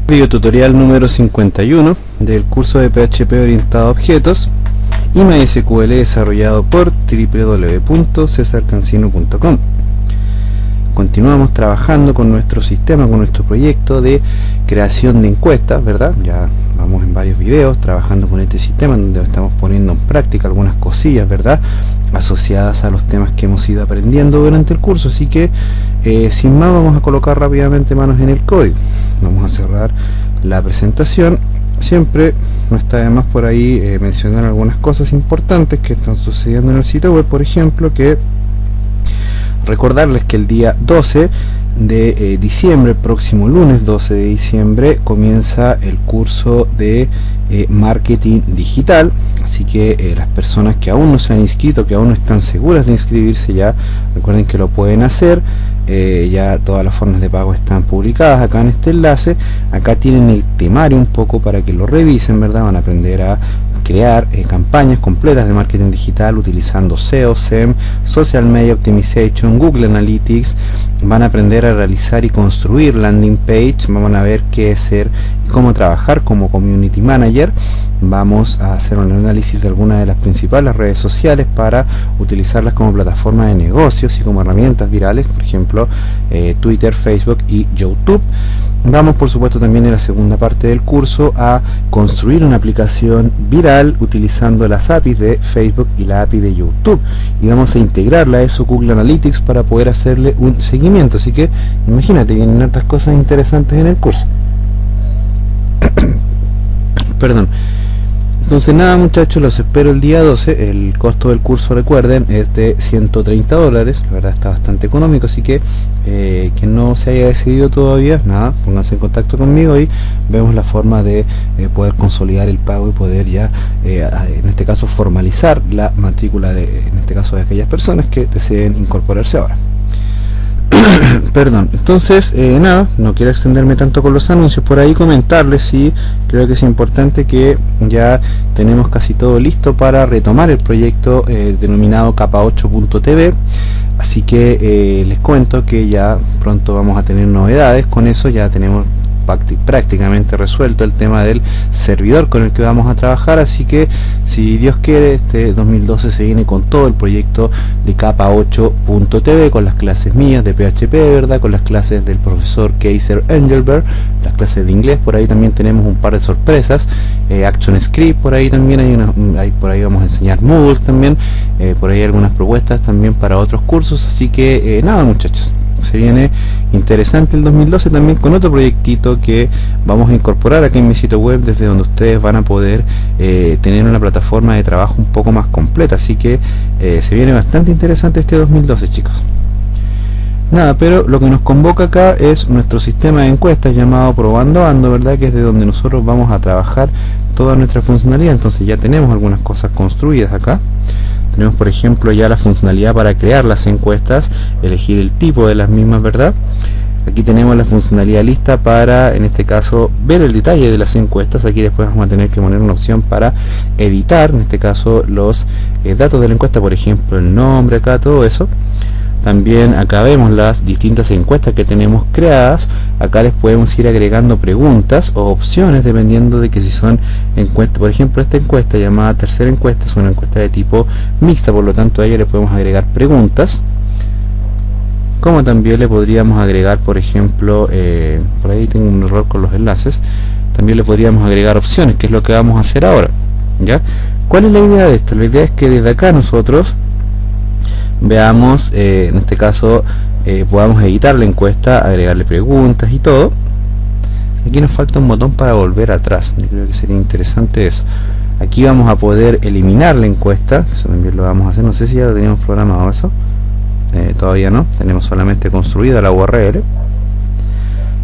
Video tutorial número 51 del curso de PHP orientado a objetos y MySQL desarrollado por www.cesarcancino.com. Continuamos trabajando con nuestro sistema, con nuestro proyecto de creación de encuestas, ¿verdad? Ya vamos en varios videos trabajando con este sistema donde estamos poniendo en práctica algunas cosillas, ¿verdad?, asociadas a los temas que hemos ido aprendiendo durante el curso. Así que sin más, vamos a colocar rápidamente manos en el código. Vamos a cerrar la presentación. Siempre no está de más por ahí mencionar algunas cosas importantes que están sucediendo en el sitio web. Por ejemplo, que recordarles que el día 12 de diciembre, el próximo lunes 12 de diciembre, comienza el curso de marketing digital. Así que las personas que aún no se han inscrito, que aún no están seguras de inscribirse, ya recuerden que lo pueden hacer. Ya todas las formas de pago están publicadas acá en este enlace. Acá tienen el temario un poco para que lo revisen, ¿verdad? Van a aprender a crear campañas completas de marketing digital utilizando SEO, SEM, Social Media Optimization, Google Analytics. Van a aprender a realizar y construir landing page. Van a ver qué es ser y cómo trabajar como community manager. Vamos a hacer un análisis de algunas de las principales redes sociales para utilizarlas como plataforma de negocios y como herramientas virales, por ejemplo Twitter, Facebook y YouTube. Vamos, por supuesto, también en la segunda parte del curso a construir una aplicación viral utilizando las APIs de Facebook y la API de YouTube, y vamos a integrarla a eso Google Analytics para poder hacerle un seguimiento. Así que imagínate, vienen otras cosas interesantes en el curso. Perdón. Entonces nada, muchachos, los espero el día 12. El costo del curso, recuerden, es de $130. La verdad está bastante económico, así que quien no se haya decidido todavía, nada, pónganse en contacto conmigo y vemos la forma de poder consolidar el pago y poder ya, en este caso, formalizar la matrícula en este caso, de aquellas personas que deseen incorporarse ahora. Perdón. Entonces nada, no quiero extenderme tanto con los anuncios. Por ahí comentarles, sí, creo que es importante que ya tenemos casi todo listo para retomar el proyecto denominado capa8.tv. así que les cuento que ya pronto vamos a tener novedades con eso. Ya tenemos prácticamente resuelto el tema del servidor con el que vamos a trabajar, así que si Dios quiere, este 2012 se viene con todo el proyecto de capa8.tv, con las clases mías de PHP, ¿verdad?, con las clases del profesor Kaiser Engelberg, las clases de inglés. Por ahí también tenemos un par de sorpresas, ActionScript, por ahí también por ahí vamos a enseñar Moodle también, por ahí hay algunas propuestas también para otros cursos. Así que nada, muchachos, se viene interesante el 2012 también con otro proyectito que vamos a incorporar aquí en mi sitio web, desde donde ustedes van a poder tener una plataforma de trabajo un poco más completa. Así que se viene bastante interesante este 2012, chicos. Nada, pero lo que nos convoca acá es nuestro sistema de encuestas llamado Probando Ando, ¿verdad?, que es de donde nosotros vamos a trabajar toda nuestra funcionalidad. Entonces ya tenemos algunas cosas construidas acá. Tenemos, por ejemplo, ya la funcionalidad para crear las encuestas, elegir el tipo de las mismas, ¿verdad? Aquí tenemos la funcionalidad lista para, en este caso, ver el detalle de las encuestas. Aquí después vamos a tener que poner una opción para editar, en este caso, los datos de la encuesta, por ejemplo, el nombre, acá, todo eso. También acá vemos las distintas encuestas que tenemos creadas. Acá les podemos ir agregando preguntas o opciones dependiendo de que si son encuestas. Por ejemplo, esta encuesta llamada tercera encuesta es una encuesta de tipo mixta, por lo tanto a ella le podemos agregar preguntas. Como también le podríamos agregar, por ejemplo, por ahí tengo un error con los enlaces, también le podríamos agregar opciones, que es lo que vamos a hacer ahora, ¿ya? ¿Cuál es la idea de esto? La idea es que desde acá nosotros veamos, en este caso, podamos editar la encuesta, agregarle preguntas y todo. Aquí nos falta un botón para volver atrás, yo creo que sería interesante eso. Aquí vamos a poder eliminar la encuesta, eso también lo vamos a hacer. No sé si ya lo teníamos programado eso, todavía no, tenemos solamente construida la URL.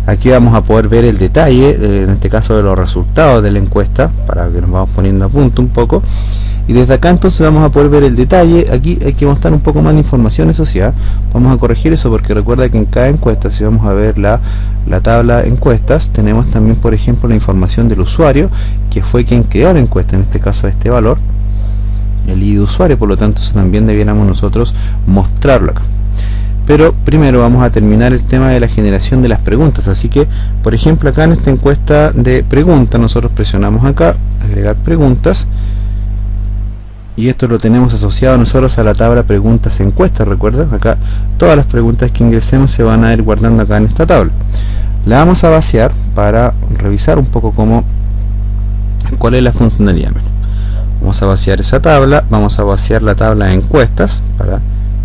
Aquí vamos a poder ver el detalle, en este caso, de los resultados de la encuesta, para que nos vamos poniendo a punto un poco. Y desde acá entonces vamos a poder ver el detalle. Aquí hay que mostrar un poco más de información, eso sí, vamos a corregir eso, porque recuerda que en cada encuesta, si vamos a ver la tabla encuestas, tenemos también, por ejemplo, la información del usuario, que fue quien creó la encuesta, en este caso este valor, el ID de usuario. Por lo tanto, eso también debiéramos nosotros mostrarlo acá. pero primero vamos a terminar el tema de la generación de las preguntas. Así que, por ejemplo, acá en esta encuesta de preguntas, nosotros presionamos acá, agregar preguntas, y esto lo tenemos asociado nosotros a la tabla preguntas encuestas. Recuerda, acá todas las preguntas que ingresemos se van a ir guardando acá en esta tabla. La vamos a vaciar para revisar un poco cuál es la funcionalidad. Vamos a vaciar esa tabla, vamos a vaciar la tabla de encuestas para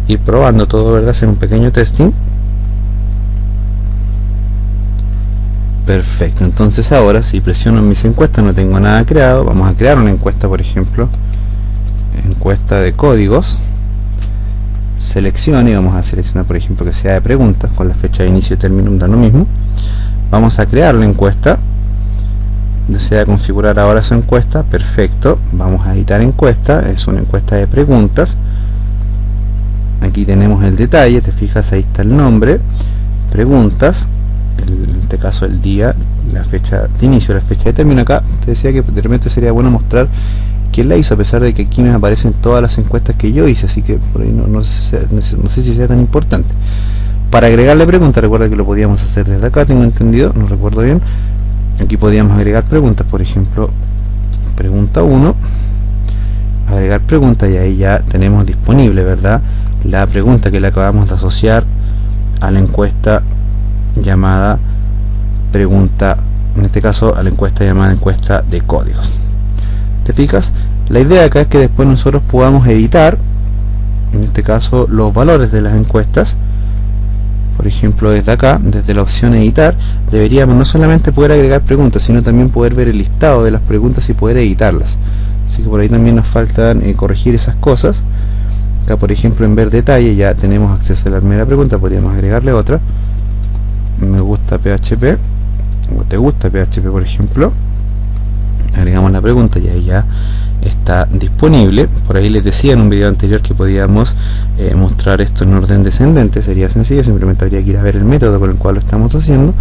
ir probando todo, ¿verdad? Hacer un pequeño testing. Perfecto, entonces ahora si presiono en mis encuestas no tengo nada creado. Vamos a crear una encuesta, por ejemplo, encuesta de códigos. Seleccione y vamos a seleccionar, por ejemplo, que sea de preguntas, con la fecha de inicio y término da lo mismo. Vamos a crear la encuesta. Desea configurar ahora su encuesta. Perfecto, vamos a editar encuesta. Es una encuesta de preguntas. Aquí tenemos el detalle, te fijas, ahí está el nombre, preguntas, en este caso el día, la fecha de inicio, la fecha de término. Acá te decía que de repente sería bueno mostrar quién la hizo, a pesar de que aquí me aparecen todas las encuestas que yo hice, así que por ahí no sé si sea tan importante. Para agregarle preguntas, recuerda que lo podíamos hacer desde acá, tengo entendido, no recuerdo bien. Aquí podíamos agregar preguntas, por ejemplo, pregunta 1, agregar preguntas, y ahí ya tenemos disponible, ¿verdad?, la pregunta que le acabamos de asociar a la encuesta llamada pregunta, en este caso a la encuesta llamada encuesta de códigos. ¿Te fijas? La idea acá es que después nosotros podamos editar, en este caso, los valores de las encuestas. Por ejemplo, desde acá, desde la opción editar, deberíamos no solamente poder agregar preguntas, sino también poder ver el listado de las preguntas y poder editarlas. Así que por ahí también nos faltan corregir esas cosas. Acá, por ejemplo, en ver detalle ya tenemos acceso a la primera pregunta, podríamos agregarle otra. Me gusta PHP, o te gusta PHP, por ejemplo. Agregamos la pregunta y ahí ya está disponible. Por ahí les decía en un video anterior que podíamos mostrar esto en orden descendente. Sería sencillo, simplemente habría que ir a ver el método con el cual lo estamos haciendo.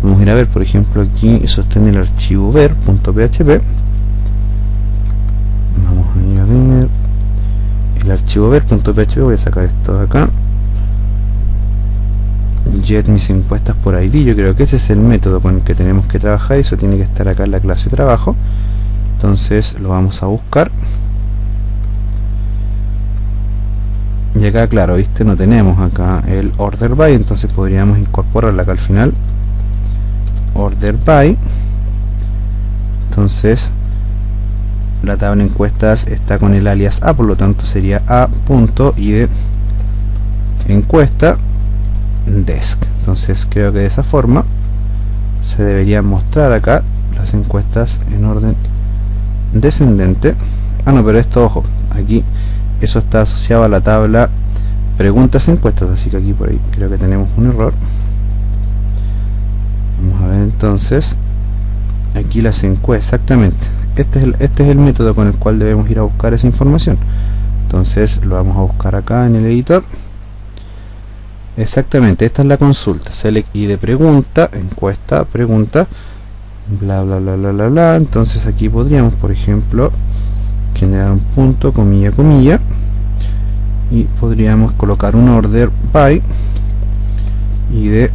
Vamos a ir a ver, por ejemplo, aquí sostiene el archivo ver.php. Vamos a ir a ver el archivo ver.php, voy a sacar esto de acá. Get mis encuestas por ID, yo creo que ese es el método con el que tenemos que trabajar, y eso tiene que estar acá en la clase trabajo. Entonces lo vamos a buscar, y acá, claro, viste, no tenemos acá el order by, entonces podríamos incorporarla acá al final, order by. Entonces la tabla de encuestas está con el alias A, por lo tanto sería a.id encuesta desk. Entonces creo que de esa forma se deberían mostrar acá las encuestas en orden descendente. Ah, no, pero esto, ojo, aquí eso está asociado a la tabla preguntas encuestas, así que aquí por ahí creo que tenemos un error. Vamos a ver entonces aquí las encuestas, exactamente. Este es el método con el cual debemos ir a buscar esa información. Entonces lo vamos a buscar acá en el editor. Exactamente, esta es la consulta. Select ID de pregunta, encuesta, pregunta, bla bla bla bla bla bla. Entonces aquí podríamos, por ejemplo, generar un punto, comilla, comilla, y podríamos colocar un order by y de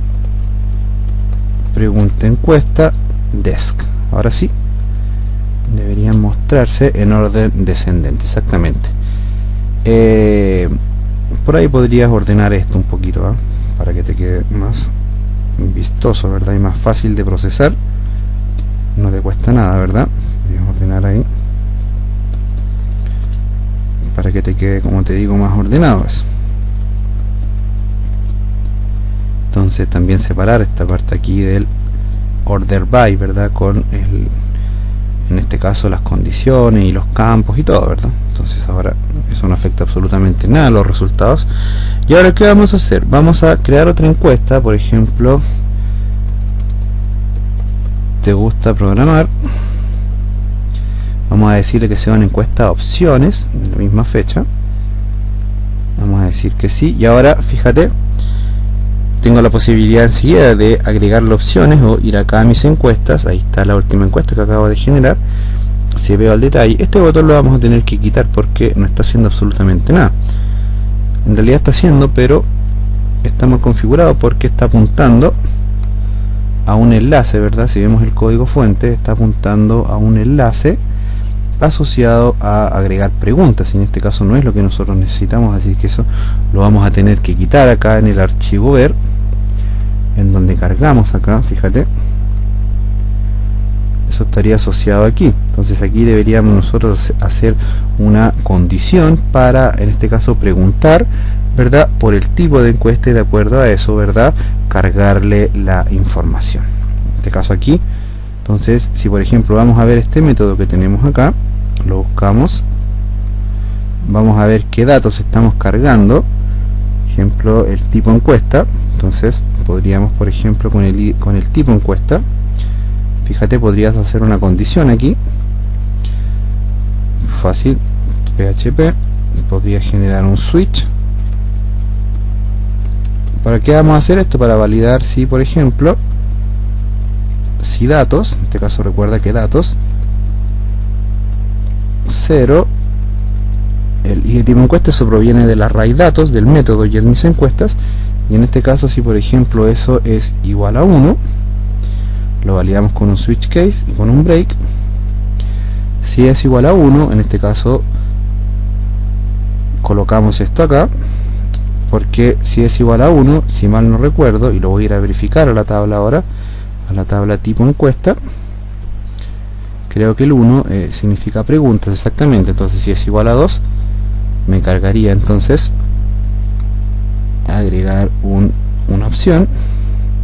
pregunta encuesta desk. Ahora sí deberían mostrarse en orden descendente, exactamente. Por ahí podrías ordenar esto un poquito, ¿eh?, para que te quede más vistoso, ¿verdad?, y más fácil de procesar. No te cuesta nada, ¿verdad? Voy a ordenar ahí para que te quede, como te digo, más ordenado eso. Entonces también separar esta parte aquí del order by, ¿verdad?, con el, en este caso, las condiciones y los campos y todo, ¿verdad? Entonces ahora eso no afecta absolutamente nada a los resultados. Y ahora, ¿qué vamos a hacer? Vamos a crear otra encuesta. Por ejemplo, ¿te gusta programar? Vamos a decirle que sea una encuesta de opciones en la misma fecha. Vamos a decir que sí. Y ahora, fíjate, tengo la posibilidad enseguida de agregarle opciones o ir acá a mis encuestas. Ahí está la última encuesta que acabo de generar. Si veo al detalle, este botón lo vamos a tener que quitar porque no está haciendo absolutamente nada. En realidad está haciendo, pero está mal configurado porque está apuntando a un enlace, ¿verdad? Si vemos el código fuente, está apuntando a un enlace asociado a agregar preguntas, y en este caso no es lo que nosotros necesitamos, así que eso lo vamos a tener que quitar acá en el archivo ver, en donde cargamos acá, fíjate, eso estaría asociado aquí. Entonces aquí deberíamos nosotros hacer una condición para, en este caso, preguntar, ¿verdad?, por el tipo de encuesta, y de acuerdo a eso, ¿verdad?, cargarle la información. En este caso aquí, entonces, si por ejemplo vamos a ver este método que tenemos acá, lo buscamos, vamos a ver qué datos estamos cargando, por ejemplo, el tipo encuesta. Entonces podríamos, por ejemplo, con el tipo encuesta, fíjate, podrías hacer una condición aquí, fácil, PHP, podría generar un switch. ¿Para qué vamos a hacer esto? Para validar si, por ejemplo, si datos, en este caso recuerda que datos 0, el id tipo encuesta, eso proviene del array datos del método get mis encuestas, y en este caso si por ejemplo eso es igual a 1, lo validamos con un switch case y con un break. Si es igual a 1, en este caso colocamos esto acá, porque si es igual a 1, si mal no recuerdo, y lo voy a ir a verificar a la tabla ahora, a la tabla tipo encuesta, creo que el 1 significa preguntas, exactamente. Entonces si es igual a 2, me cargaría entonces agregar una opción.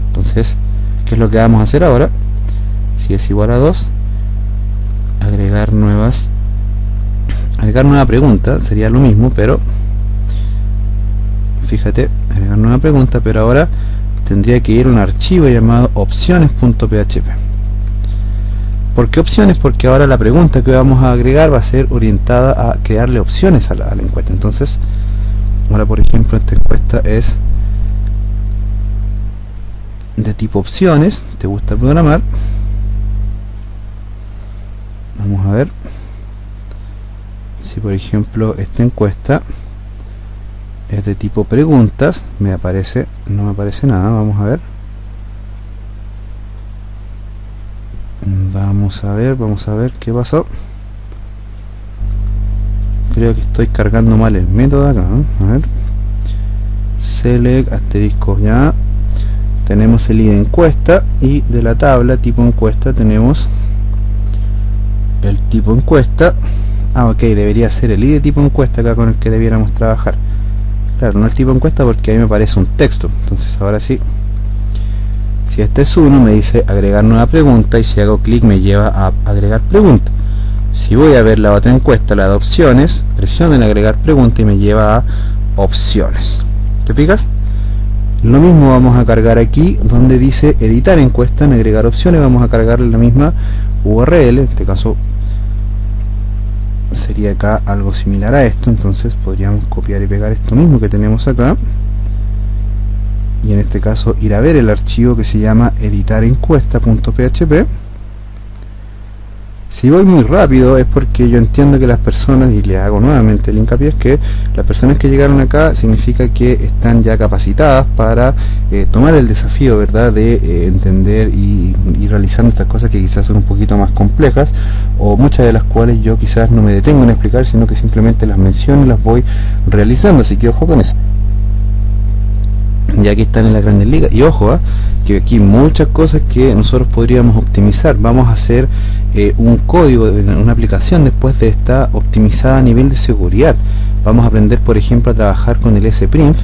Entonces, ¿qué es lo que vamos a hacer ahora? Si es igual a 2, agregar nueva pregunta, sería lo mismo, pero fíjate, agregar nueva pregunta, pero ahora tendría que ir a un archivo llamado opciones.php. ¿Por qué opciones? Porque ahora la pregunta que vamos a agregar va a ser orientada a crearle opciones a la encuesta. Entonces, ahora por ejemplo esta encuesta es de tipo opciones. ¿Te gusta programar? Vamos a ver si por ejemplo esta encuesta es de tipo preguntas. No me aparece nada. Vamos a ver qué pasó. Creo que estoy cargando mal el método acá, ¿no? A ver, select asterisco, ya tenemos el id encuesta, y de la tabla tipo encuesta tenemos el tipo encuesta. Ok, debería ser el id tipo encuesta acá con el que debiéramos trabajar. Claro, no el tipo encuesta porque ahí me aparece un texto. Entonces ahora sí, si este es 1, me dice agregar nueva pregunta, y si hago clic me lleva a agregar pregunta. Si voy a ver la otra encuesta, la de opciones, presiono en agregar pregunta y me lleva a opciones. ¿Te fijas? Lo mismo vamos a cargar aquí donde dice editar encuesta, en agregar opciones vamos a cargarle la misma URL. En este caso sería acá algo similar a esto. Entonces podríamos copiar y pegar esto mismo que tenemos acá, y en este caso ir a ver el archivo que se llama editarencuesta.php. Si voy muy rápido es porque yo entiendo que las personas, y le hago nuevamente el hincapié, es que las personas que llegaron acá significa que están ya capacitadas para tomar el desafío, ¿verdad?, de entender y realizar estas cosas que quizás son un poquito más complejas, o muchas de las cuales yo quizás no me detengo en explicar, sino que simplemente las menciono y las voy realizando. Así que ojo con eso. Ya que están en la Grandes Ligas, y ojo, que aquí muchas cosas que nosotros podríamos optimizar. Vamos a hacer un código, una aplicación después de esta optimizada a nivel de seguridad. Vamos a aprender, por ejemplo, a trabajar con el sprint,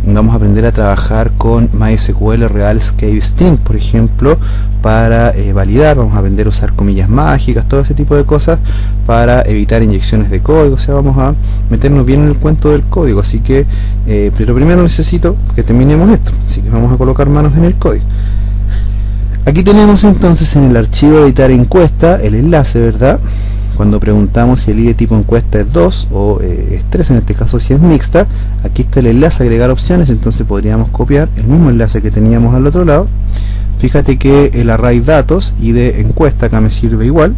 vamos a aprender a trabajar con MySQL Real Escape String, por ejemplo, para validar. Vamos a aprender a usar comillas mágicas, todo ese tipo de cosas para evitar inyecciones de código. O sea, vamos a meternos bien en el cuento del código. Así que, pero primero necesito que terminemos esto, así que vamos a colocar manos en el código. Aquí tenemos entonces en el archivo editar encuesta el enlace, ¿verdad? Cuando preguntamos si el id tipo encuesta es 2 o es 3, en este caso si es mixta, aquí está el enlace agregar opciones. Entonces podríamos copiar el mismo enlace que teníamos al otro lado. Fíjate que el array datos id encuesta acá me sirve igual,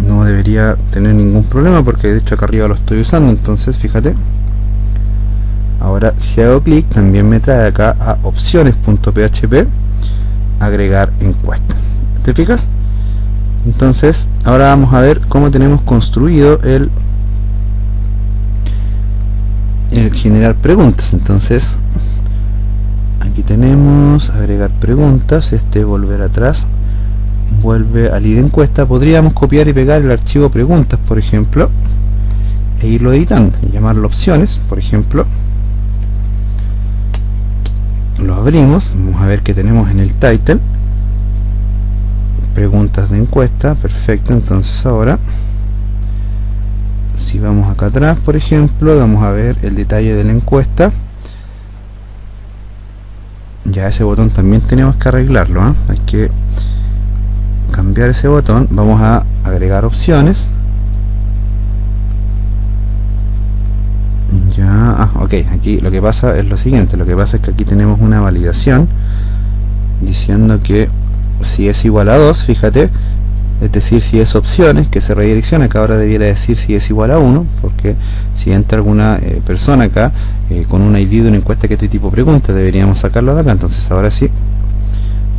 no debería tener ningún problema porque de hecho acá arriba lo estoy usando. Entonces fíjate, Ahora si hago clic también me trae acá a opciones.php, agregar encuesta. ¿Te fijas? Entonces ahora vamos a ver cómo tenemos construido el generar preguntas. Entonces aquí tenemos agregar preguntas, volver atrás, vuelve al id encuesta. Podríamos copiar y pegar el archivo preguntas, por ejemplo, e irlo editando y llamarlo opciones, por ejemplo. Lo abrimos, vamos a ver que tenemos en el title preguntas de encuesta, perfecto. Entonces ahora si vamos acá atrás, por ejemplo, vamos a ver el detalle de la encuesta. Ya ese botón también tenemos que arreglarlo, ¿eh? Hay que cambiar ese botón. Vamos a agregar opciones. Ya, ok, aquí lo que pasa es lo siguiente. Lo que pasa es que aquí tenemos una validación diciendo que si es igual a 2, fíjate, es decir, si es opciones, que se redirecciona, que ahora debiera decir si es igual a 1, porque si entra alguna persona acá con un ID de una encuesta que este tipo pregunta, deberíamos sacarlo de acá. Entonces ahora sí,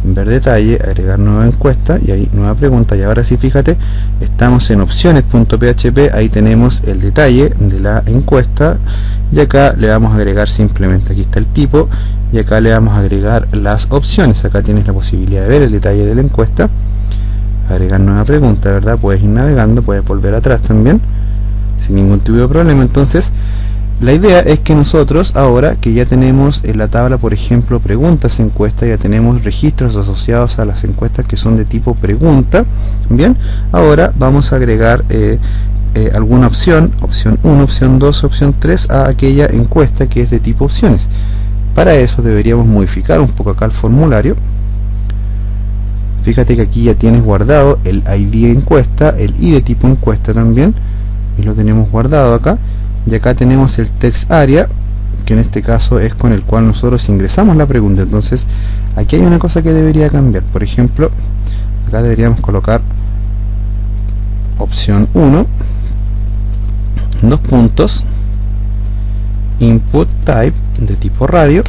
ver detalle, agregar nueva encuesta, y ahí nueva pregunta, y ahora sí, fíjate, estamos en opciones.php, ahí tenemos el detalle de la encuesta, y acá le vamos a agregar simplemente, aquí está el tipo, y acá le vamos a agregar las opciones. Acá tienes la posibilidad de ver el detalle de la encuesta, agregar nueva pregunta, ¿verdad? Puedes ir navegando, puedes volver atrás también sin ningún tipo de problema. Entonces la idea es que nosotros, ahora que ya tenemos en la tabla, por ejemplo, preguntas, encuestas, ya tenemos registros asociados a las encuestas que son de tipo pregunta, bien, ahora vamos a agregar alguna opción, opción 1, opción 2, opción 3 a aquella encuesta que es de tipo opciones. Para eso deberíamos modificar un poco acá el formulario. Fíjate que aquí ya tienes guardado el ID encuesta, el ID de tipo encuesta también, y lo tenemos guardado acá. Y acá tenemos el text area, que en este caso es con el cual nosotros ingresamos la pregunta. Entonces aquí hay una cosa que debería cambiar. Por ejemplo, acá deberíamos colocar opción 1, dos puntos, input type de tipo radio,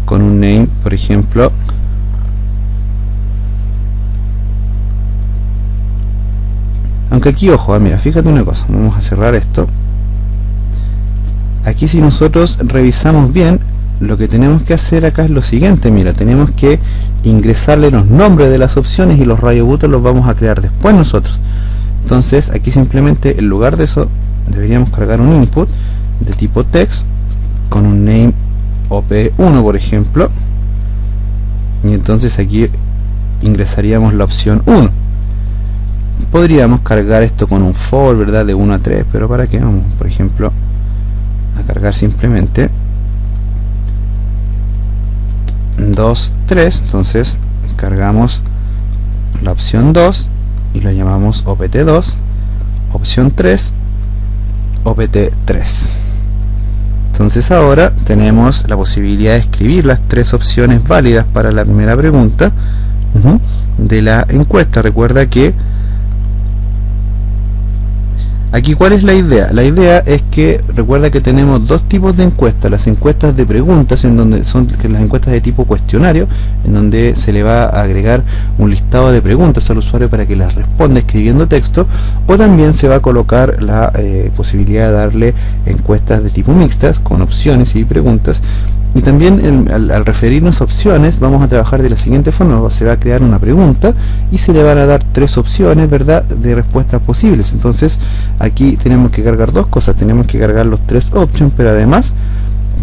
con un name, por ejemplo, aunque aquí, ojo, mira, fíjate una cosa, vamos a cerrar esto. Aquí si nosotros revisamos bien, lo que tenemos que hacer acá es lo siguiente, mira, tenemos que ingresarle los nombres de las opciones, y los radiobutos los vamos a crear después nosotros. Entonces aquí simplemente, en lugar de eso, deberíamos cargar un input de tipo text con un name op1, por ejemplo, y entonces aquí ingresaríamos la opción 1. Podríamos cargar esto con un for, ¿verdad?, de 1 a 3, pero ¿para qué? Vamos, por ejemplo, a cargar simplemente 2, 3. Entonces cargamos la opción 2 y lo llamamos opt2, opción 3, opt3. Entonces ahora tenemos la posibilidad de escribir las tres opciones válidas para la primera pregunta de la encuesta. Recuerda que aquí, ¿cuál es la idea? La idea es que, recuerda que tenemos dos tipos de encuestas: las encuestas de preguntas, en donde son las encuestas de tipo cuestionario, en donde se le va a agregar un listado de preguntas al usuario para que las responda escribiendo texto, o también se va a colocar la posibilidad de darle encuestas de tipo mixtas, con opciones y preguntas. Y también al referirnos a opciones, vamos a trabajar de la siguiente forma: se va a crear una pregunta y se le van a dar tres opciones, ¿verdad?, de respuestas posibles. Entonces aquí tenemos que cargar dos cosas: tenemos que cargar los tres options, pero además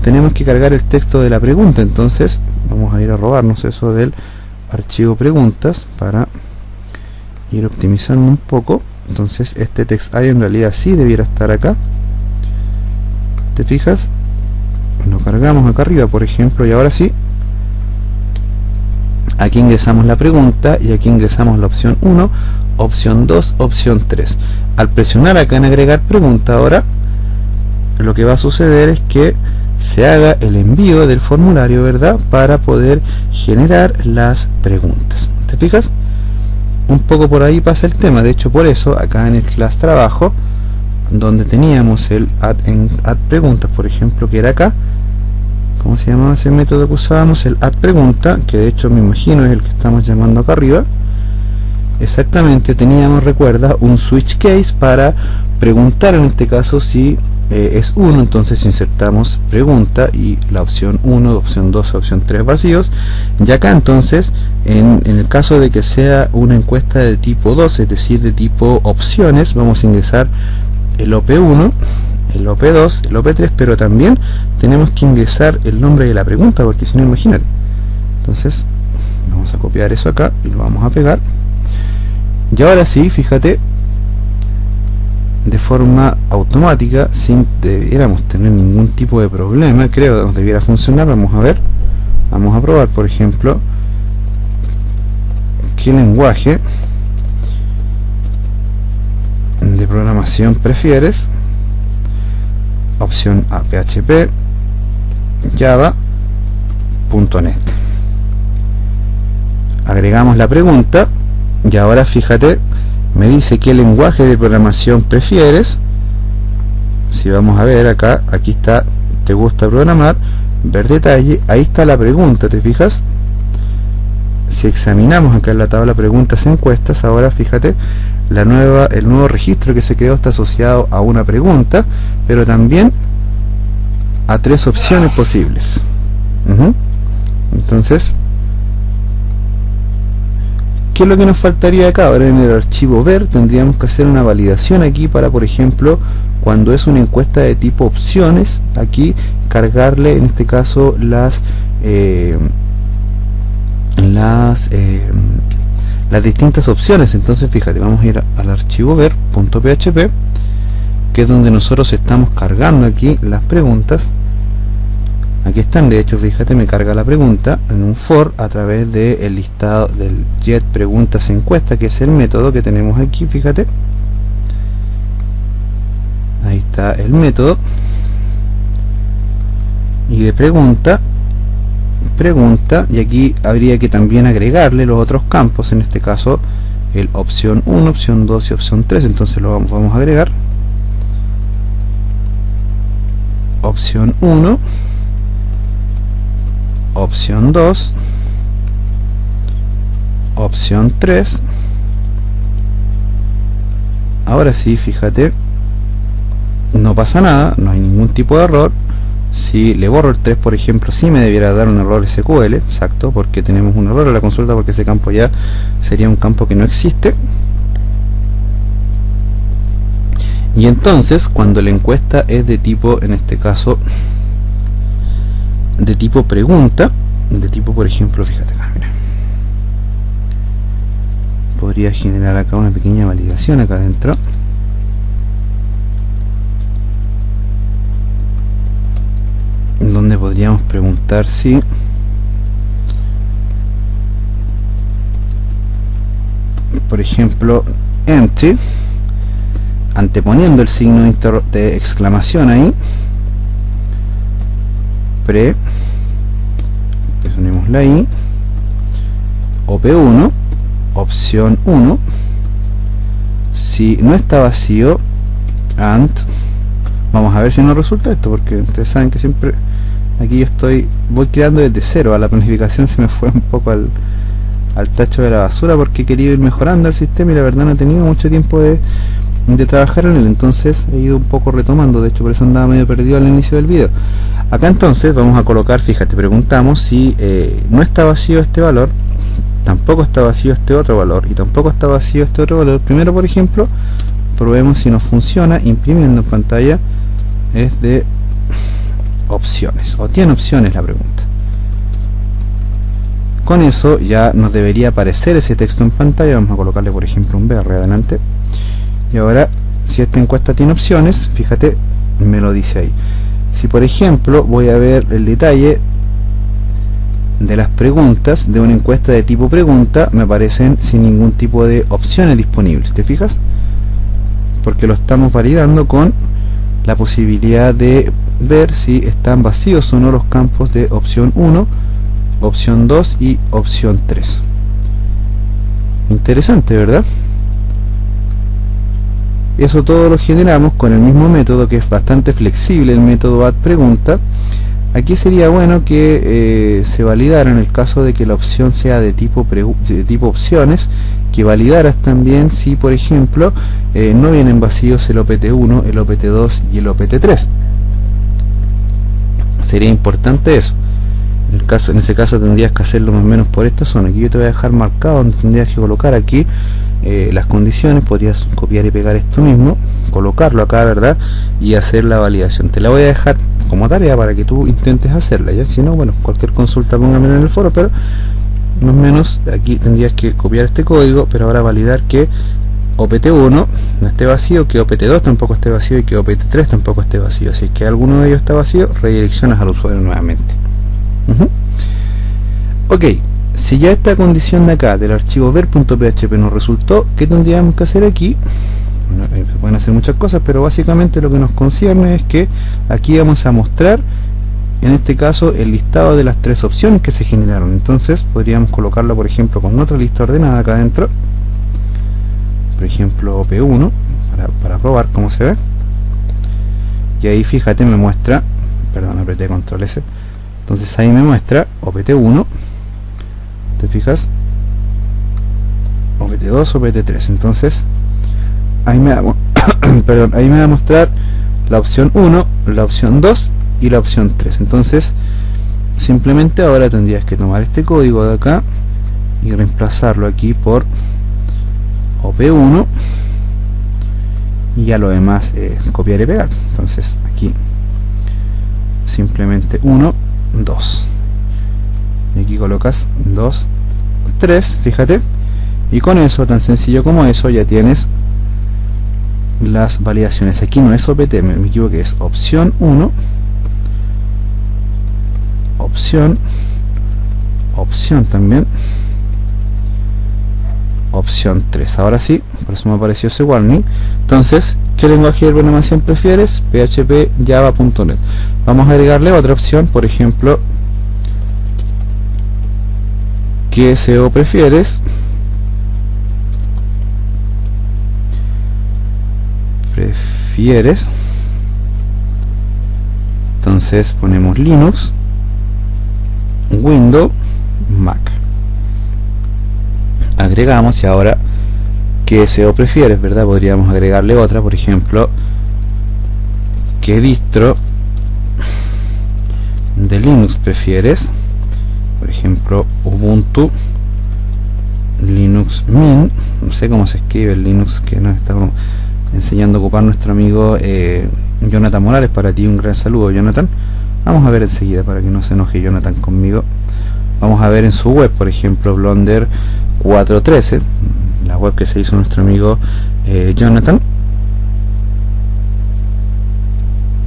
tenemos que cargar el texto de la pregunta. Entonces vamos a ir a robarnos eso del archivo preguntas para ir optimizando un poco. Entonces este text area en realidad sí debiera estar acá, ¿te fijas? Lo cargamos acá arriba, por ejemplo, y ahora sí, aquí ingresamos la pregunta y aquí ingresamos la opción 1, opción 2, opción 3. Al presionar acá en agregar pregunta, ahora lo que va a suceder es que se haga el envío del formulario, ¿verdad?, para poder generar las preguntas. ¿Te fijas? Un poco por ahí pasa el tema. De hecho, por eso acá en el class trabajo, donde teníamos el add preguntas, por ejemplo, que era acá. ¿Cómo se llamaba ese método que usábamos? El add pregunta, que de hecho me imagino es el que estamos llamando acá arriba. Exactamente, teníamos, recuerda, un switch case para preguntar, en este caso si es 1, entonces insertamos pregunta y la opción 1, opción 2, opción 3 vacíos. Y acá entonces, en el caso de que sea una encuesta de tipo 2, es decir, de tipo opciones, vamos a ingresar el OP1, el OP2, el OP3, pero también tenemos que ingresar el nombre de la pregunta, porque si no, imagínate. Entonces, vamos a copiar eso acá y lo vamos a pegar. Y ahora sí, fíjate, de forma automática, sin debiéramos tener ningún tipo de problema, creo que nos debiera funcionar. Vamos a ver, vamos a probar, por ejemplo, qué lenguaje de programación prefieres. Opción A, PHP, Java, .NET. Agregamos la pregunta y ahora fíjate, me dice qué lenguaje de programación prefieres. Si vamos a ver acá, aquí está, te gusta programar, ver detalle, ahí está la pregunta, ¿te fijas? Si examinamos acá en la tabla preguntas e encuestas, ahora fíjate, el nuevo registro que se creó está asociado a una pregunta, pero también a 3 opciones posibles. Entonces, ¿qué es lo que nos faltaría acá? Ahora en el archivo ver tendríamos que hacer una validación aquí para, por ejemplo, cuando es una encuesta de tipo opciones, aquí cargarle en este caso las distintas opciones. Entonces fíjate, vamos a ir al archivo ver.php, que es donde nosotros estamos cargando aquí las preguntas. Aquí están, de hecho, fíjate, me carga la pregunta en un for a través del listado del get preguntas encuesta, que es el método que tenemos aquí, fíjate. Ahí está el método. Y de pregunta, y aquí habría que también agregarle los otros campos, en este caso el opción 1, opción 2 y opción 3. Entonces lo vamos a agregar. Opción 1, opción 2, opción 3. Ahora sí, fíjate, no pasa nada, no hay ningún tipo de error. Si le borro el 3, por ejemplo, sí me debiera dar un error SQL, exacto, porque tenemos un error en la consulta, porque ese campo ya sería un campo que no existe. Y entonces, cuando la encuesta es de tipo, en este caso, de tipo pregunta, de tipo, por ejemplo, fíjate acá, mira, podría generar acá una pequeña validación acá adentro. Donde podríamos preguntar si por ejemplo empty, anteponiendo el signo de exclamación ahí, presionemos la I, OP1, opción 1, si no está vacío, and, vamos a ver si nos resulta esto, porque ustedes saben que siempre aquí yo voy creando desde cero. A la planificación se me fue un poco al tacho de la basura, porque he querido ir mejorando el sistema y la verdad no he tenido mucho tiempo de trabajar en él. Entonces he ido un poco retomando, de hecho por eso andaba medio perdido al inicio del video. Acá entonces vamos a colocar, fíjate, preguntamos si no está vacío este valor, tampoco está vacío este otro valor y tampoco está vacío este otro valor. Primero, por ejemplo, probemos si nos funciona imprimiendo en pantalla. Es de opciones, o tiene opciones la pregunta. Con eso ya nos debería aparecer ese texto en pantalla. Vamos a colocarle, por ejemplo, un BR adelante. Y ahora, si esta encuesta tiene opciones, fíjate, me lo dice ahí. Si por ejemplo voy a ver el detalle de las preguntas de una encuesta de tipo pregunta, me aparecen sin ningún tipo de opciones disponibles. ¿Te fijas? Porque lo estamos validando con la posibilidad de ver si están vacíos o no los campos de opción 1, opción 2 y opción 3. Interesante, ¿verdad? eso todo lo generamos con el mismo método, que es bastante flexible, el método add pregunta. Aquí sería bueno que se validara, en el caso de que la opción sea de tipo opciones, que validaras también si, por ejemplo, no vienen vacíos el OPT1, el OPT2 y el OPT3. Sería importante eso. En ese caso tendrías que hacerlo más o menos por esta zona. Aquí yo te voy a dejar marcado donde tendrías que colocar aquí las condiciones. Podrías copiar y pegar esto mismo, colocarlo acá, ¿verdad? Y hacer la validación. Te la voy a dejar como tarea para que tú intentes hacerla, ¿ya? Si no, bueno, cualquier consulta póngamela en el foro, pero más o menos aquí tendrías que copiar este código, pero ahora validar que OPT1 no esté vacío, que OPT2 tampoco esté vacío y que OPT3 tampoco esté vacío. Si es que alguno de ellos está vacío, redireccionas al usuario nuevamente. Ok, si ya esta condición de acá del archivo ver.php nos resultó, ¿qué tendríamos que hacer aquí? Bueno, se pueden hacer muchas cosas, pero básicamente lo que nos concierne es que aquí vamos a mostrar, en este caso, el listado de las tres opciones que se generaron. Entonces podríamos colocarlo, por ejemplo, con otra lista ordenada acá adentro, por ejemplo P1, para probar cómo se ve. Y ahí fíjate, me muestra, perdón, apreté control S, entonces ahí me muestra OPT1, ¿te fijas? OPT2, OPT3. Entonces ahí me va, perdón, ahí me va a mostrar la opción 1, la opción 2 y la opción 3. Entonces simplemente ahora tendrías que tomar este código de acá y reemplazarlo aquí por OP1, y ya lo demás copiar y pegar. Entonces aquí simplemente 1, 2, y aquí colocas 2, 3, fíjate, y con eso, tan sencillo como eso, ya tienes las validaciones. Aquí no es OPT, me equivoqué, es opción 1, opción también, opción 3. Ahora sí, por eso me apareció ese warning. Entonces, ¿qué lenguaje de programación prefieres? PHP, Java.net. Vamos a agregarle otra opción, por ejemplo, ¿qué SEO prefieres? Entonces ponemos Linux, Windows, Mac. Agregamos, y ahora ¿qué SEO prefieres? ¿Verdad? Podríamos agregarle otra, por ejemplo, ¿qué distro de Linux prefieres? Por ejemplo, Ubuntu, Linux Mint, no sé cómo se escribe el Linux que nos está enseñando a ocupar nuestro amigo Jonathan Morales. Para ti un gran saludo, Jonathan. Vamos a ver enseguida, para que no se enoje Jonathan conmigo. Vamos a ver en su web, por ejemplo, Blonder 413, la web que se hizo nuestro amigo Jonathan.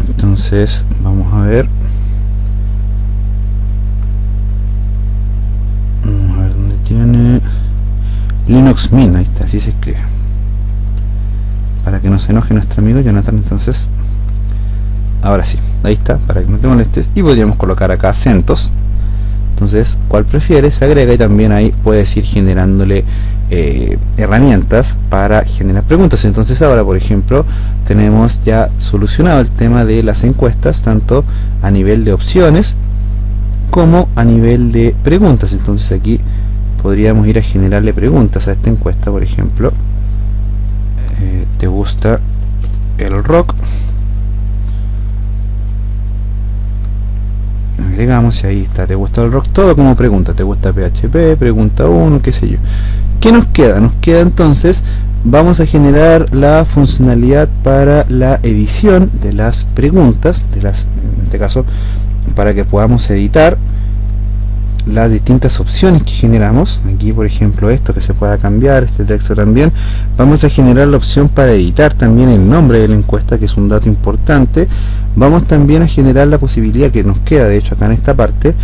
Entonces vamos a ver dónde tiene Linux Mint, ahí está, así se escribe, para que no se enoje nuestro amigo Jonathan. Entonces ahora sí, ahí está, para que no te molestes, y podríamos colocar acá acentos. Entonces, ¿cuál prefieres? Se agrega, y también ahí puedes ir generándole herramientas para generar preguntas. Entonces ahora, por ejemplo, tenemos ya solucionado el tema de las encuestas, tanto a nivel de opciones como a nivel de preguntas. Entonces aquí podríamos ir a generarle preguntas a esta encuesta. Por ejemplo, ¿te gusta el rock? Agregamos, y ahí está, ¿te gusta el rock? Todo como pregunta. ¿Te gusta PHP? Pregunta 1, qué sé yo. ¿Qué nos queda? Nos queda entonces, vamos a generar la funcionalidad para la edición de las preguntas, en este caso, para que podamos editar las distintas opciones que generamos. Aquí, por ejemplo, esto que se pueda cambiar, este texto también. Vamos a generar la opción para editar también el nombre de la encuesta, que es un dato importante. Vamos también a generar la posibilidad que nos queda, de hecho acá en esta parte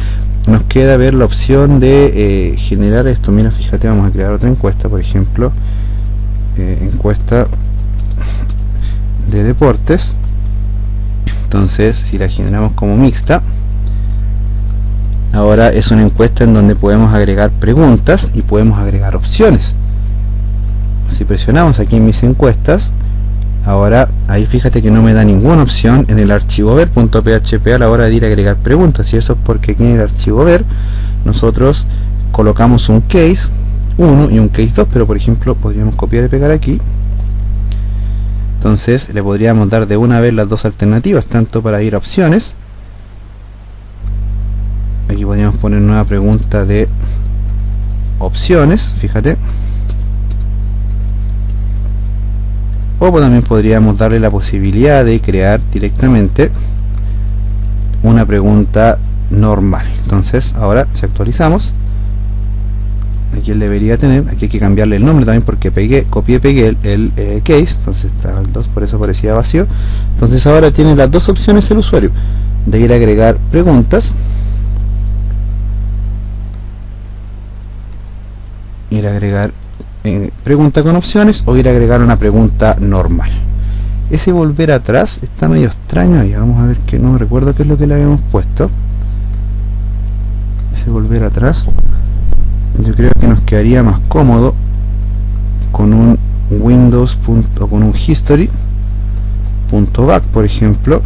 nos queda ver la opción de generar esto. Mira, fíjate, vamos a crear otra encuesta, por ejemplo, encuesta de deportes. Entonces, si la generamos como mixta, ahora es una encuesta en donde podemos agregar preguntas y podemos agregar opciones. Si presionamos aquí en mis encuestas, Ahora ahí fíjate que no me da ninguna opción en el archivo ver.php a la hora de ir a agregar preguntas, y eso es porque aquí en el archivo ver nosotros colocamos un case 1 y un case 2, pero por ejemplo podríamos copiar y pegar aquí. Entonces le podríamos dar de una vez las dos alternativas, tanto para ir a opciones. Aquí podríamos poner nueva pregunta de opciones, fíjate. O también podríamos darle la posibilidad de crear directamente una pregunta normal. Entonces ahora si actualizamos, aquí él debería tener, aquí hay que cambiarle el nombre también porque copié y pegué el case, entonces estaba el 2, por eso parecía vacío. Entonces ahora tiene las dos opciones el usuario, de ir a agregar preguntas, ir a agregar pregunta con opciones, o ir a agregar una pregunta normal. Ese volver atrás está medio extraño ahí, vamos a ver, que no recuerdo qué es lo que le habíamos puesto. Ese volver atrás yo creo que nos quedaría más cómodo con un Windows o con un history.back, por ejemplo,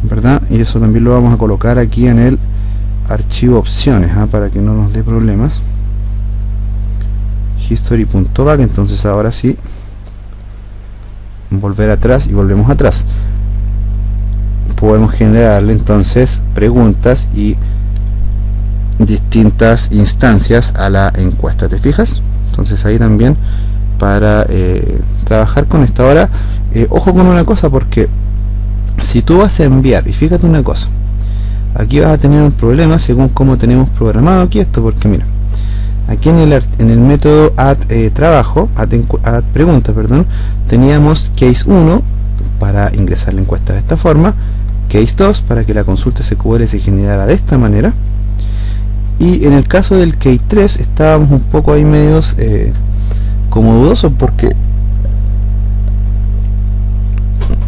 ¿verdad? Y eso también lo vamos a colocar aquí en el archivo opciones, para que no nos dé problemas. History.back. Entonces ahora sí, volver atrás y volvemos atrás. Podemos generarle entonces preguntas y distintas instancias a la encuesta, ¿te fijas? Entonces ahí también para trabajar con esto. Ahora ojo con una cosa, porque si tú vas a enviar, y fíjate una cosa, aquí vas a tener un problema según cómo tenemos programado aquí esto, porque mira, aquí en el método add pregunta, perdón, teníamos case 1 para ingresar la encuesta de esta forma, case 2 para que la consulta SQL se generara de esta manera, y en el caso del case 3 estábamos un poco ahí medios como dudosos, porque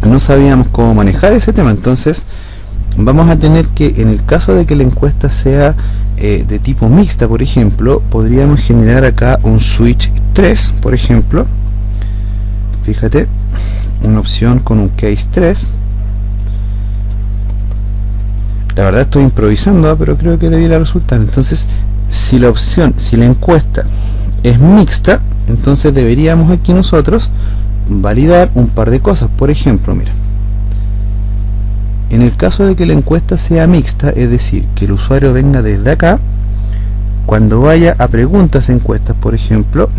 no sabíamos cómo manejar ese tema. Entonces vamos a tener que, en el caso de que la encuesta sea de tipo mixta, por ejemplo, podríamos generar acá un switch 3, por ejemplo, fíjate, una opción con un case 3. La verdad estoy improvisando, pero creo que debiera resultar. Entonces si la encuesta es mixta, entonces deberíamos aquí nosotros validar un par de cosas. Por ejemplo, mira, en el caso de que la encuesta sea mixta, es decir, que el usuario venga desde acá, cuando vaya a preguntas encuestas, por ejemplo,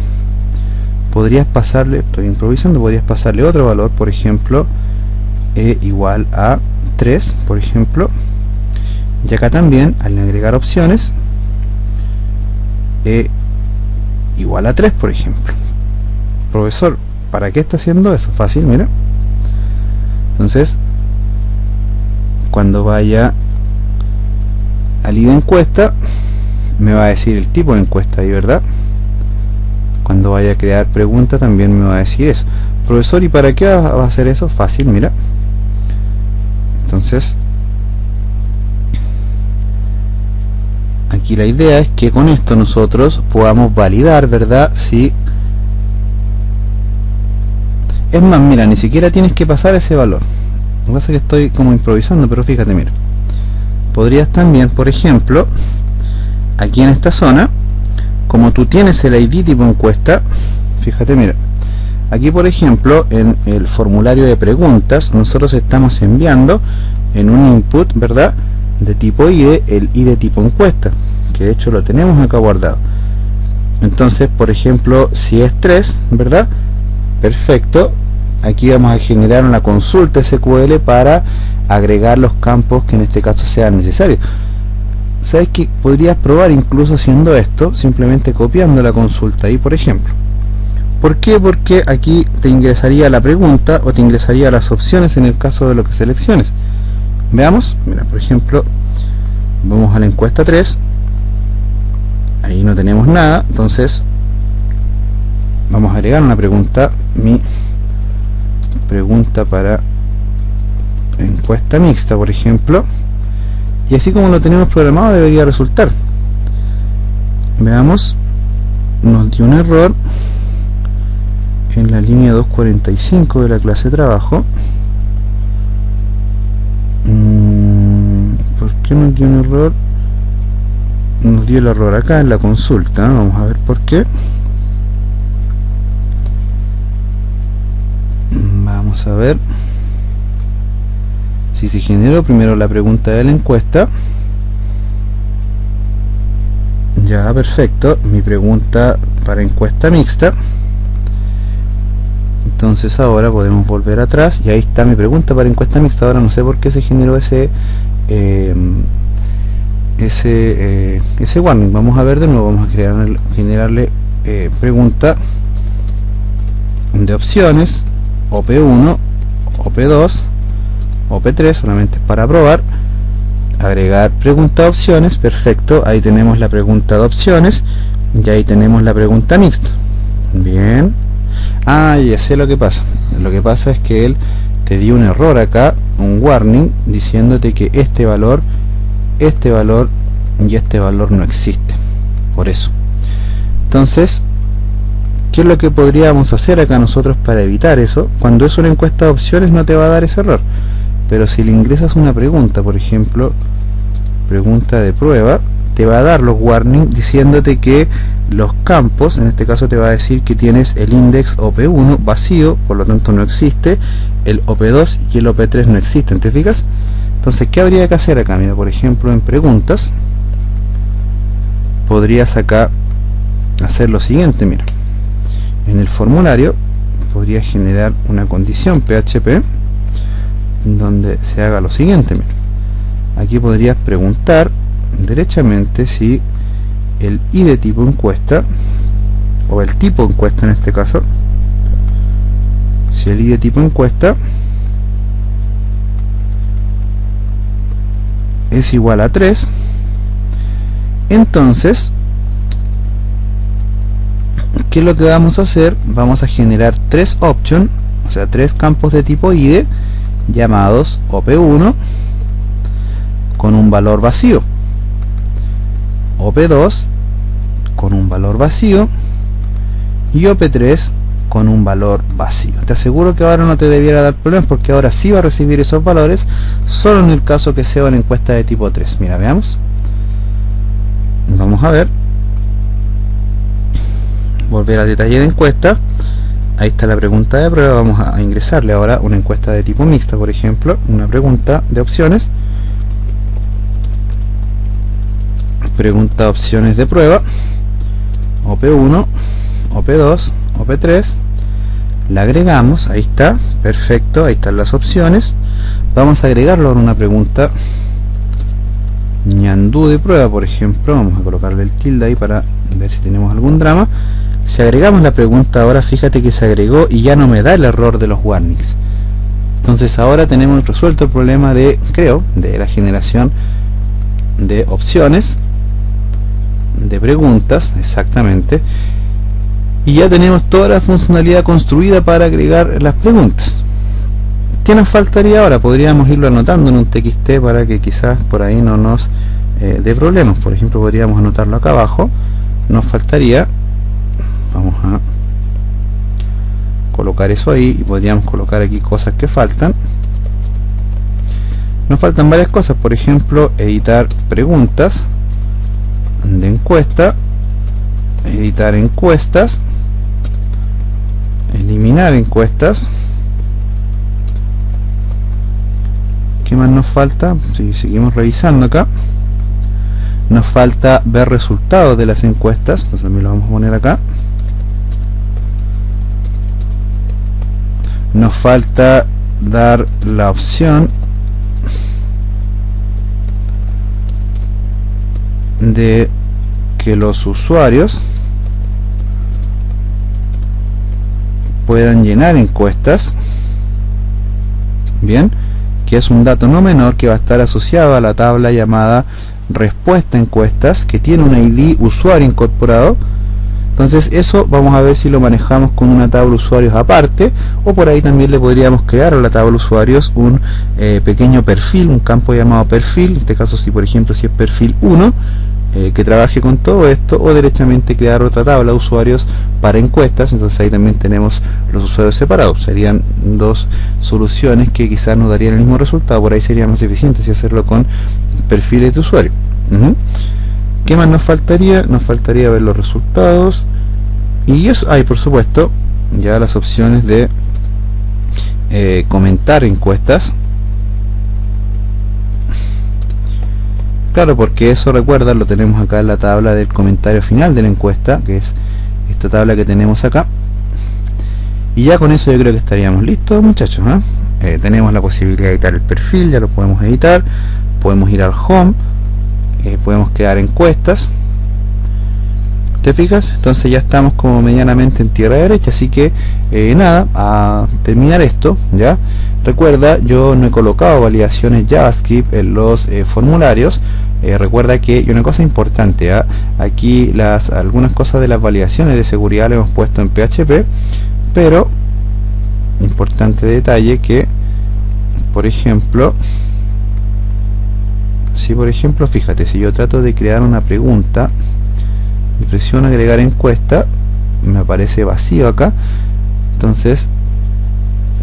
podrías pasarle, estoy improvisando, podrías pasarle otro valor, por ejemplo, igual a 3, por ejemplo, y acá también, al agregar opciones, igual a 3, por ejemplo. Profesor, ¿para qué está haciendo eso? Fácil, mira. Entonces, cuando vaya al ID encuesta, me va a decir el tipo de encuesta ahí, ¿verdad? Cuando vaya a crear pregunta también me va a decir eso. Profesor, ¿y para qué va a hacer eso? Fácil, mira. Entonces, aquí la idea es que con esto nosotros podamos validar, ¿verdad? Si es más, mira, ni siquiera tienes que pasar ese valor. Lo que pasa es que estoy como improvisando, pero fíjate, mira, podrías también, por ejemplo, aquí en esta zona, como tú tienes el ID tipo encuesta, fíjate, mira, aquí por ejemplo en el formulario de preguntas nosotros estamos enviando en un input, ¿verdad?, de tipo ID, el ID tipo encuesta, que de hecho lo tenemos acá guardado. Entonces, por ejemplo, si es 3, ¿verdad?, perfecto, aquí vamos a generar una consulta SQL para agregar los campos que en este caso sean necesarios. ¿Sabes que podrías probar incluso haciendo esto, simplemente copiando la consulta ahí, por ejemplo? ¿Por qué? Porque aquí te ingresaría la pregunta o te ingresaría las opciones en el caso de lo que selecciones. Veamos, mira, por ejemplo, vamos a la encuesta 3, ahí no tenemos nada, entonces vamos a agregar una pregunta, mi pregunta para encuesta mixta, por ejemplo, y así como lo tenemos programado debería resultar. Veamos, nos dio un error en la línea 245 de la clase de trabajo. ¿Por qué nos dio un error? Nos dio el error acá en la consulta. Vamos a ver por qué. Vamos a ver si se generó primero la pregunta de la encuesta. Ya, perfecto, mi pregunta para encuesta mixta. Entonces ahora podemos volver atrás y ahí está mi pregunta para encuesta mixta. Ahora no sé por qué se generó ese warning. Vamos a ver de nuevo, vamos a generarle pregunta de opciones, OP1, OP2, OP3, solamente para probar. Agregar pregunta de opciones, perfecto, ahí tenemos la pregunta de opciones y ahí tenemos la pregunta mixta. Bien, ya sé lo que pasa. Lo que pasa es que él te dio un error acá, un warning, diciéndote que este valor y este valor no existen. Por eso, entonces, ¿qué es lo que podríamos hacer acá nosotros para evitar eso? Cuando es una encuesta de opciones no te va a dar ese error, pero si le ingresas una pregunta, por ejemplo, pregunta de prueba, te va a dar los warnings diciéndote que los campos, en este caso te va a decir que tienes el index OP1 vacío, por lo tanto no existe, el OP2 y el OP3 no existen, ¿te fijas? Entonces, ¿qué habría que hacer acá? Mira, por ejemplo, en preguntas podrías acá hacer lo siguiente. Mira, en el formulario podrías generar una condición PHP donde se haga lo siguiente. Mira, aquí podrías preguntar derechamente si el ID tipo encuesta, o el tipo encuesta en este caso, si el ID tipo encuesta es igual a 3, entonces, ¿qué es lo que vamos a hacer? Vamos a generar 3 options, o sea 3 campos de tipo ID llamados OP1 con un valor vacío, OP2 con un valor vacío y OP3 con un valor vacío. Te aseguro que ahora no te debiera dar problemas, porque ahora sí va a recibir esos valores, solo en el caso que sea una encuesta de tipo 3. Mira, veamos. Vamos a ver. Volver al detalle de encuesta. Ahí está la pregunta de prueba. Vamos a ingresarle ahora una encuesta de tipo mixta, por ejemplo, una pregunta de opciones. Pregunta opciones de prueba, OP1, OP2, OP3, la agregamos, ahí está, perfecto, ahí están las opciones. Vamos a agregarlo a una pregunta ñandú de prueba, por ejemplo. Vamos a colocarle el tilde ahí para ver si tenemos algún drama. Si agregamos la pregunta ahora, fíjate que se agregó y ya no me da el error de los warnings. Entonces ahora tenemos resuelto el problema de, creo, de la generación de opciones, de preguntas, exactamente, y ya tenemos toda la funcionalidad construida para agregar las preguntas. ¿Qué nos faltaría ahora? Podríamos irlo anotando en un TXT para que quizás por ahí no nos dé problemas. Por ejemplo, podríamos anotarlo acá abajo. Nos faltaría, vamos a colocar eso ahí, y podríamos colocar aquí cosas que faltan. Nos faltan varias cosas, por ejemplo, editar preguntas de encuesta, editar encuestas, eliminar encuestas. ¿Qué más nos falta? Si seguimos revisando acá, nos falta ver resultados de las encuestas, entonces también lo vamos a poner acá. Nos falta dar la opción de que los usuarios puedan llenar encuestas, bien, que es un dato no menor que va a estar asociado a la tabla llamada respuesta encuestas, que tiene un ID usuario incorporado. Entonces eso vamos a ver si lo manejamos con una tabla usuarios aparte, o por ahí también le podríamos crear a la tabla usuarios un pequeño perfil, un campo llamado perfil. En este caso, si por ejemplo si es perfil 1, que trabaje con todo esto, o derechamente crear otra tabla de usuarios para encuestas. Entonces ahí también tenemos los usuarios separados. Serían dos soluciones que quizás nos darían el mismo resultado. Por ahí sería más eficiente si hacerlo con perfiles de usuario. ¿Qué más nos faltaría? Nos faltaría ver los resultados, y eso hay, por supuesto, ya las opciones de comentar encuestas. Claro, porque eso, recuerda, lo tenemos acá en la tabla del comentario final de la encuesta, que es esta tabla que tenemos acá. Y ya con eso yo creo que estaríamos listos, muchachos, tenemos la posibilidad de editar el perfil, ya lo podemos editar. Podemos ir al home, podemos crear encuestas. ¿Te fijas? Entonces ya estamos como medianamente en tierra derecha. Así que nada, a terminar esto, ya recuerda, yo no he colocado validaciones JavaScript en los formularios. Recuerda que, y una cosa importante, aquí algunas cosas de las validaciones de seguridad le hemos puesto en PHP, pero importante detalle que, por ejemplo, fíjate, si yo trato de crear una pregunta y presiono agregar encuesta, me aparece vacío acá. Entonces,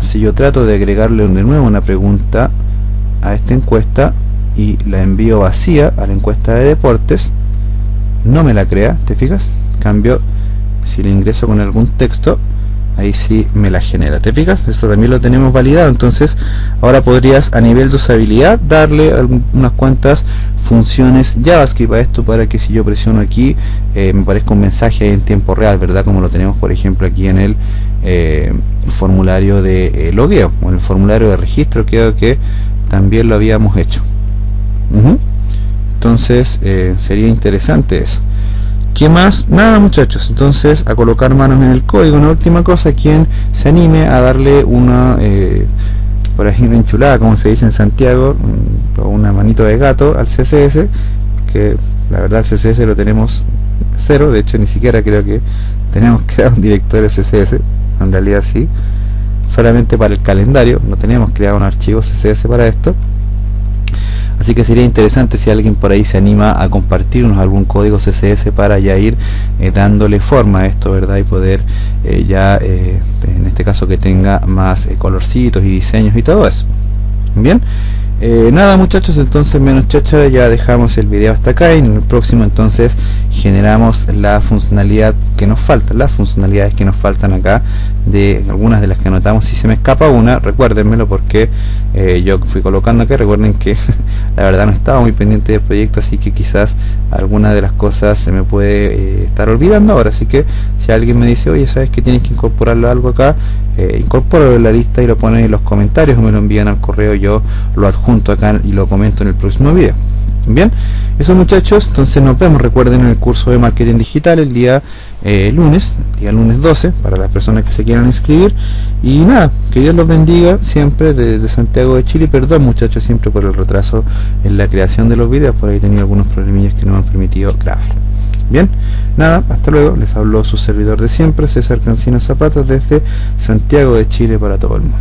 si yo trato de agregarle de nuevo una pregunta a esta encuesta y la envío vacía a la encuesta de deportes, no me la crea. ¿Te fijas? Cambio, si le ingreso con algún texto, ahí sí me la genera. ¿Te fijas? Esto también lo tenemos validado. Entonces ahora podrías, a nivel de usabilidad, darle unas cuantas funciones JavaScript a esto, para que si yo presiono aquí me aparezca un mensaje en tiempo real, ¿verdad? Como lo tenemos, por ejemplo, aquí en el formulario de logueo, o en el formulario de registro. Creo que también lo habíamos hecho. Entonces sería interesante eso. ¿Qué más? Nada, muchachos. Entonces, a colocar manos en el código. Una última cosa, quien se anime a darle una por ahí una enchulada, como se dice en Santiago, o una manito de gato al CSS, que la verdad el CSS lo tenemos cero. De hecho, ni siquiera creo que tenemos creado un directorio CSS. En realidad sí, solamente para el calendario. No teníamos creado un archivo CSS para esto. Así que sería interesante si alguien por ahí se anima a compartirnos algún código CSS para ya ir dándole forma a esto, ¿verdad? Y poder en este caso, que tenga más colorcitos y diseños y todo eso. Bien, nada, muchachos, entonces menos cháchara, ya dejamos el video hasta acá, y en el próximo entonces generamos la funcionalidad que nos falta, las funcionalidades que nos faltan acá, de algunas de las que anotamos. Si se me escapa una, recuérdenmelo, porque yo fui colocando acá. Recuerden que la verdad no estaba muy pendiente del proyecto, así que quizás alguna de las cosas se me puede estar olvidando ahora. Así que si alguien me dice, oye, sabes que tienes que incorporarlo algo acá, incorporo en la lista y lo ponen en los comentarios, o me lo envían al correo, yo lo adjunto acá y lo comento en el próximo video. Bien, eso, muchachos. Entonces nos vemos, recuerden, en el curso de marketing digital el día lunes 12, para las personas que se quieran inscribir. Y nada, que Dios los bendiga siempre desde Santiago de Chile. Perdón, muchachos, siempre por el retraso en la creación de los videos, por ahí he tenido algunos problemillas que no me han permitido grabar. Bien, nada, hasta luego. Les habló su servidor de siempre, César Cancino Zapata, desde Santiago de Chile para todo el mundo.